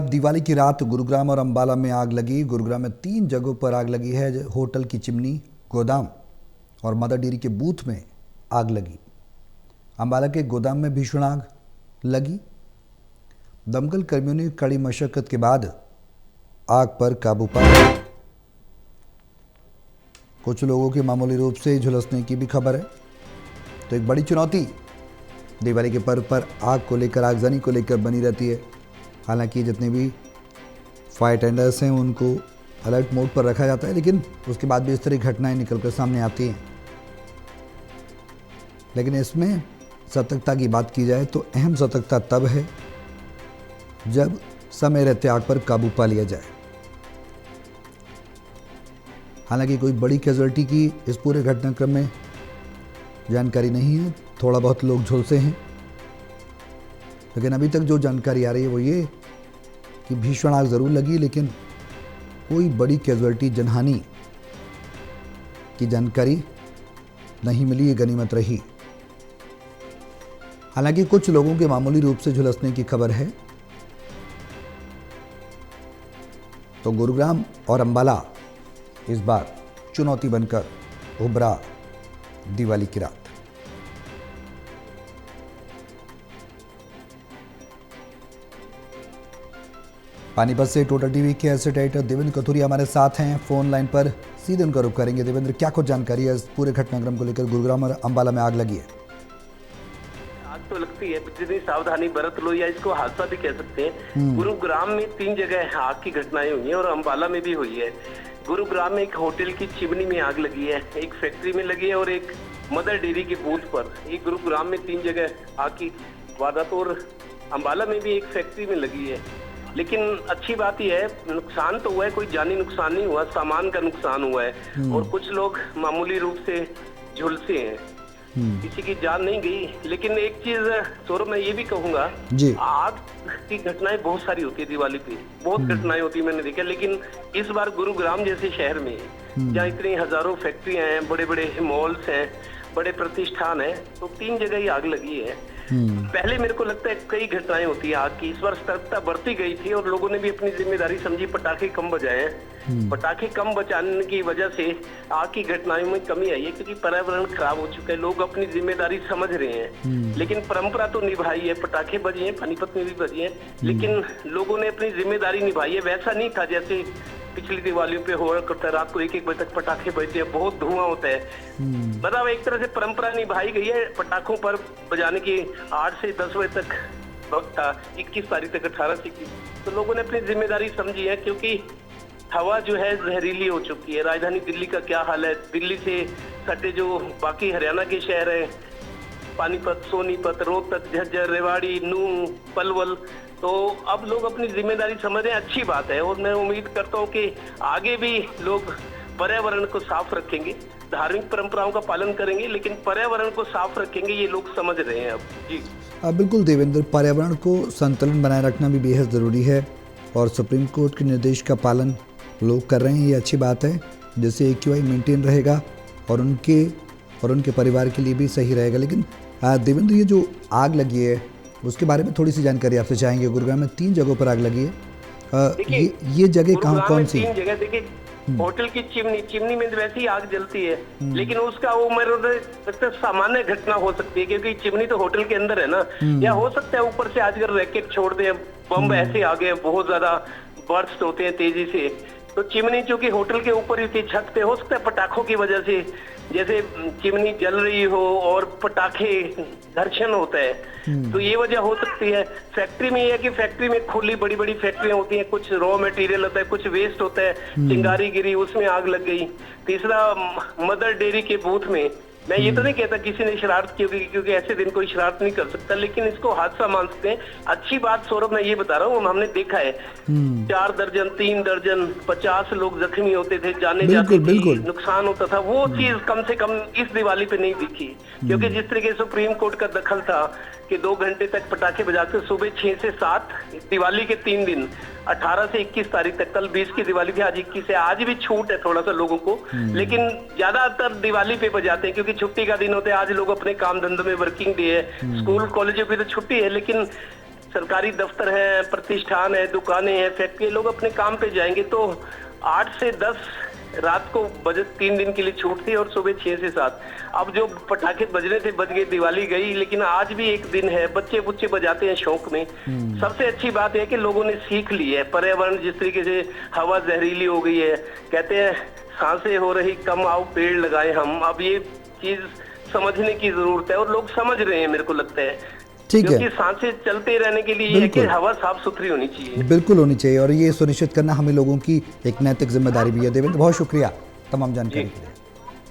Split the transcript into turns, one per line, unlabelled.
दिवाली की रात गुरुग्राम और अंबाला में आग लगी। गुरुग्राम में 3 जगहों पर आग लगी है। होटल की चिमनी, गोदाम और मदर डेयरी के बूथ में आग लगी। अंबाला के गोदाम में भीषण आग लगी। दमकल कर्मियों ने कड़ी मशक्कत के बाद आग पर काबू पाया। कुछ लोगों के मामूली रूप से झुलसने की भी खबर है। तो एक बड़ी चुनौती दिवाली के पर्व पर आग को लेकर, आगजनी को लेकर बनी रहती है। हालांकि जितने भी फायर टेंडर्स हैं उनको अलर्ट मोड पर रखा जाता है, लेकिन उसके बाद भी इस तरह की घटनाएं निकलकर सामने आती हैं। लेकिन इसमें सतर्कता की बात की जाए तो अहम सतर्कता तब है जब समय रहते आग पर काबू पा लिया जाए। हालांकि कोई बड़ी कैजुअल्टी की इस पूरे घटनाक्रम में जानकारी नहीं है। थोड़ा बहुत लोग झुलसे हैं, लेकिन अभी तक जो जानकारी आ रही है वो ये कि भीषण आग ज़रूर लगी, लेकिन कोई बड़ी कैजुअल्टी, जनहानि की जानकारी नहीं मिली। ये गनीमत रही। हालांकि कुछ लोगों के मामूली रूप से झुलसने की खबर है। तो गुरुग्राम और अंबाला इस बार चुनौती बनकर उभरा दिवाली की रात। पानीपत से टोटल टीवी के एसेट एडिटर देवेंद्र कथुरिया हमारे साथ हैं फोन लाइन पर। सीधे उनका रुख करेंगे। देवेंद्र, क्या कुछ जानकारी है इस पूरे घटनाक्रम को लेकर? गुरुग्राम और अंबाला में आग लगी है।
आग तो लगती है, जितनी सावधानी बरत लो, या इसको हादसा भी कह सकते हैं। गुरुग्राम में 3 जगह आग की घटनाएं हुई हैं और अंबाला में भी हुई है। गुरुग्राम में एक होटल की चिमनी में आग लगी है, एक फैक्ट्री में लगी है और एक मदर डेयरी के बूथ पर। ये गुरुग्राम में 3 जगह आग की वारदात, और अंबाला में भी एक फैक्ट्री में लगी है। लेकिन अच्छी बात यह है, नुकसान तो हुआ है, कोई जानी नुकसान नहीं हुआ, सामान का नुकसान हुआ है और कुछ लोग मामूली रूप से झुलसे हैं। किसी की जान नहीं गई। लेकिन एक चीज सौरभ, मैं ये भी कहूंगा, आग की घटनाएं बहुत सारी होती है दिवाली पे, बहुत घटनाएं होती है, मैंने देखा। लेकिन इस बार गुरुग्राम जैसे शहर में, जहाँ इतनी हजारों फैक्ट्रियां हैं, बड़े बड़े मॉल्स हैं, बड़े प्रतिष्ठान है, तो 3 जगह ही आग लगी है। पहले मेरे को लगता है कई घटनाएं होती है आग की। इस बार सतर्कता बढ़ती गई थी और लोगों ने भी अपनी जिम्मेदारी समझी, पटाखे कम बजाए हैं। पटाखे कम बचाने की वजह से आग की घटनाओं में कमी आई है, क्योंकि पर्यावरण खराब हो चुका है। लोग अपनी जिम्मेदारी समझ रहे हैं, लेकिन परंपरा तो निभाई है। पटाखे बजे हैं, पानीपत में भी बजे हैं, लेकिन लोगों ने अपनी जिम्मेदारी निभाई है। वैसा नहीं था जैसे पिछली दिवालियों पे हो करता है, रात को 1-1 बजे तक पटाखे बजते हैं, बहुत धुआं होता है। मतलब एक तरह से परंपरा निभाई गई है। पटाखों पर बजाने की 8 से 10 बजे तक वक्त था, 21 तारीख तक, 18 से 21। तो लोगों ने अपनी जिम्मेदारी समझी है, क्योंकि हवा जो है जहरीली हो चुकी है। राजधानी दिल्ली का क्या हाल है, दिल्ली से सटे जो बाकी हरियाणा के शहर है, पानीपत, सोनीपत, रोहतक, झज्जर, रेवाड़ी, नूंह, पलवल, तो अब लोग अपनी जिम्मेदारी समझ रहे हैं। अच्छी बात है और मैं उम्मीद करता हूं कि आगे भी लोग पर्यावरण को साफ रखेंगे, धार्मिक परंपराओं का पालन करेंगे, लेकिन पर्यावरण को साफ रखेंगे, ये लोग समझ रहे हैं अब। जी
बिल्कुल देवेंद्र, पर्यावरण को संतुलन बनाए रखना भी बेहद ज़रूरी है और सुप्रीम कोर्ट के निर्देश का पालन लोग कर रहे हैं, ये अच्छी बात है। जिससे AQI मेंटेन रहेगा और उनके परिवार के लिए भी सही रहेगा। लेकिन देवेंद्र, ये जो आग लगी है उसके बारे में थोड़ी सी जानकारी आपसे चाहेंगे। गुरुग्राम में 3 जगहों पर आग लगी है। ये जगह कहाँ, कौन सी?
3 जगह। देखिए, होटल की चिमनी में वैसे ही आग जलती है, लेकिन उसका वो मेरे लगता है सामान्य घटना हो सकती है, क्योंकि चिमनी तो होटल के अंदर है ना। या हो सकता है ऊपर से आजकल रैकेट छोड़ दे, बम ऐसे आ गए, बहुत ज्यादा बर्स्ट होते हैं तेजी से। तो चिमनी चूंकि होटल के ऊपर ही थी, छत पे, हो सकता है पटाखों की वजह से, जैसे चिमनी जल रही हो और पटाखे, घर्षण होता है, तो ये वजह हो सकती है। फैक्ट्री में ये है कि फैक्ट्री में खुली बड़ी बड़ी फैक्ट्रियां होती हैं, कुछ रॉ मटेरियल होता है, कुछ वेस्ट होता है, चिंगारी गिरी, उसमें आग लग गई। तीसरा, मदर डेयरी के बूथ में, मैं ये तो नहीं कहता किसी ने शरारत की होगी, क्योंकि ऐसे दिन कोई शरारत नहीं कर सकता, लेकिन इसको हादसा मान सकते हैं। अच्छी बात सौरभ, मैं ये बता रहा हूँ, हमने देखा है 4 दर्जन, 3 दर्जन, 50 लोग जख्मी होते थे, जाने जाते नुकसान होता था। वो चीज कम से कम इस दिवाली पे नहीं दिखी, क्योंकि जिस तरीके सुप्रीम कोर्ट का दखल था कि 2 घंटे तक पटाखे बजाकर सुबह 6 से 7, दिवाली के 3 दिन, 18 से 21 तारीख तक, कल 20 की दिवाली थी, आज 21 है। आज भी छूट है थोड़ा सा लोगों को, लेकिन ज्यादातर दिवाली पे बजाते हैं, क्योंकि छुट्टी का दिन होता है। आज लोग अपने काम धंधों में, वर्किंग डे है, स्कूल कॉलेजों की तो छुट्टी है, लेकिन सरकारी दफ्तर है, प्रतिष्ठान है, दुकानें हैं, फैक्ट्री, लोग अपने काम पे जाएंगे तो 8 से 10 रात को बजे 3 दिन के लिए छूट थी और सुबह 6 से 7। अब जो पटाखे बजने थे बज गए, दिवाली गई, लेकिन आज भी एक दिन है, बच्चे बुच्चे बजाते हैं शौक में। सबसे अच्छी बात है कि लोगों ने सीख ली है। पर्यावरण जिस तरीके से हवा जहरीली हो गई है, कहते हैं सांसें हो रही कम, आओ पेड़ लगाए हम। अब ये चीज समझने की जरूरत है और लोग समझ रहे हैं, मेरे को लगता है।
ठीक है,
क्योंकि सांसें चलते रहने के लिए ये है कि हवा साफ सुथरी होनी चाहिए।
बिल्कुल होनी चाहिए और ये सुनिश्चित करना हमें लोगों की एक नैतिक जिम्मेदारी भी है। देवेंद्र, बहुत शुक्रिया तमाम जानकारी के लिए।